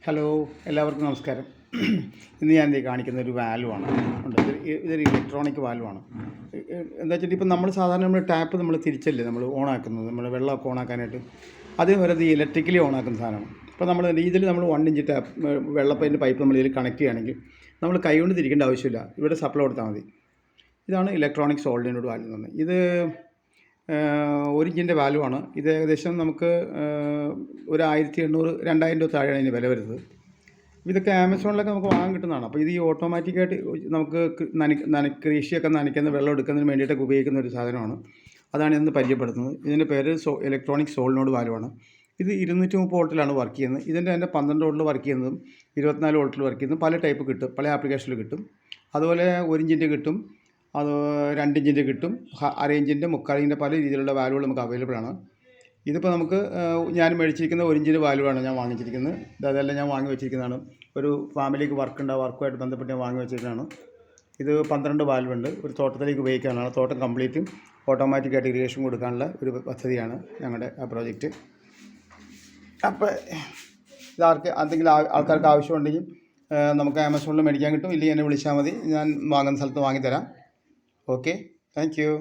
Hello, എല്ലാവർക്കും നമസ്കാരം. ഇന്ന് ഞാൻ കാണിക്കുന്ന ഒരു വാൽവാണ്. ഉണ്ട്, ഇതൊരു ഇലക്ട്രോണിക് വാൽവാണ്. എന്താ വെച്ചിട്ട് ഇപ്പം നമ്മൾ ടാപ്പ് തിരിച്ചല്ലേ നമ്മൾ ഓണാക്കുന്നത്, നമ്മൾ വെള്ളമൊക്കെ ഓണാക്കാനായിട്ട്. അതേപോലെ ഇത് ഇലക്ട്രിക്കലി ഓണാക്കുന്ന സാധനമാണ്. ഇപ്പോൾ നമ്മൾ 1 ഇഞ്ച് ടാപ്പ് വെള്ളപ്പൈൻ്റെ പൈപ്പ് നമ്മൾ ഇതിൽ കണക്ട് ചെയ്യുകയാണെങ്കിൽ നമ്മൾ കൈ കൊണ്ട് തിരിക്കേണ്ട ആവശ്യമില്ല, ഇവിടെ സപ്ലൈ കൊടുത്താൽ മതി. ഇതാണ് ഇലക്ട്രോണിക് സോളിനോട് വാൽവ് എന്ന് പറഞ്ഞത്. ഇത് 1 ഇഞ്ചിൻ്റെ വാൽവാണ്. ഇത് ഏകദേശം നമുക്ക് ഒരു 1800-2000 രൂപ താഴെയാണ് ഇതിന് വില വരുന്നത്. ഇതൊക്കെ ആമസോണിലൊക്കെ നമുക്ക് വാങ്ങാൻ കിട്ടുന്നതാണ്. അപ്പോൾ ഇത് ഈ ഓട്ടോമാറ്റിക്കായിട്ട് നമുക്ക് കൃഷിയൊക്കെ നനയ്ക്കുന്ന വെള്ളം എടുക്കുന്നതിന് വേണ്ടിയിട്ടൊക്കെ ഉപയോഗിക്കുന്ന ഒരു സാധനമാണ്. അതാണ് ഇന്ന് പരിചയപ്പെടുത്തുന്നത്. ഇതിൻ്റെ പേര് ഇലക്ട്രോണിക് സോളിനോട് വാൽവാണ്. ഇത് 230 വോൾട്ടിലാണ് വർക്ക് ചെയ്യുന്നത്. ഇതിൻ്റെ 12 വോൾട്ടിൽ വർക്ക് ചെയ്യുന്നതും 24 വോൾട്ടിൽ വർക്ക് ചെയ്യുന്നതും പല ടൈപ്പ് കിട്ടും, പല ആപ്ലിക്കേഷനിൽ കിട്ടും. അതുപോലെ 1 ഇഞ്ചിൻ്റെ കിട്ടും, അത് 2 ഇഞ്ചിൻ്റെ കിട്ടും, 1/2 ഇഞ്ചിൻ്റെ, 3/4 ഇഞ്ചിൻ്റെ പല രീതിയിലുള്ള വാൽവുകൾ നമുക്ക് അവൈലബിൾ ആണ്. ഇതിപ്പോൾ നമുക്ക് ഞാൻ മേടിച്ചിരിക്കുന്ന 1 ഇഞ്ചിൻ്റെ വാൽവാണ് ഞാൻ വാങ്ങിച്ചിരിക്കുന്നത്. അതെല്ലാം ഞാൻ വാങ്ങി വെച്ചിരിക്കുന്നതാണ്. ഒരു ഫാമിലിക്ക് വർക്കുമായിട്ട് ബന്ധപ്പെട്ട് ഞാൻ വാങ്ങി വെച്ചിരിക്കുന്നതാണ്. ഇത് 12 വാൽവുണ്ട്. ഒരു തോട്ടത്തിലേക്ക് ഉപയോഗിക്കാനാണ്. തോട്ടം കംപ്ലീറ്റും ഓട്ടോമാറ്റിക്കായിട്ട് ഇറിഗേഷൻ കൊടുക്കാനുള്ള ഒരു പദ്ധതിയാണ് ഞങ്ങളുടെ ആ പ്രോജക്റ്റ്. അപ്പോൾ എന്തെങ്കിലും ആൾക്കാർക്ക് ആവശ്യമുണ്ടെങ്കിൽ നമുക്ക് ആമസോണിൽ മേടിക്കാൻ കിട്ടും. ഇല്ലെങ്കിൽ എന്നെ വിളിച്ചാൽ മതി, ഞാൻ വാങ്ങുന്ന സ്ഥലത്ത് വാങ്ങിത്തരാം. Okay, thank you.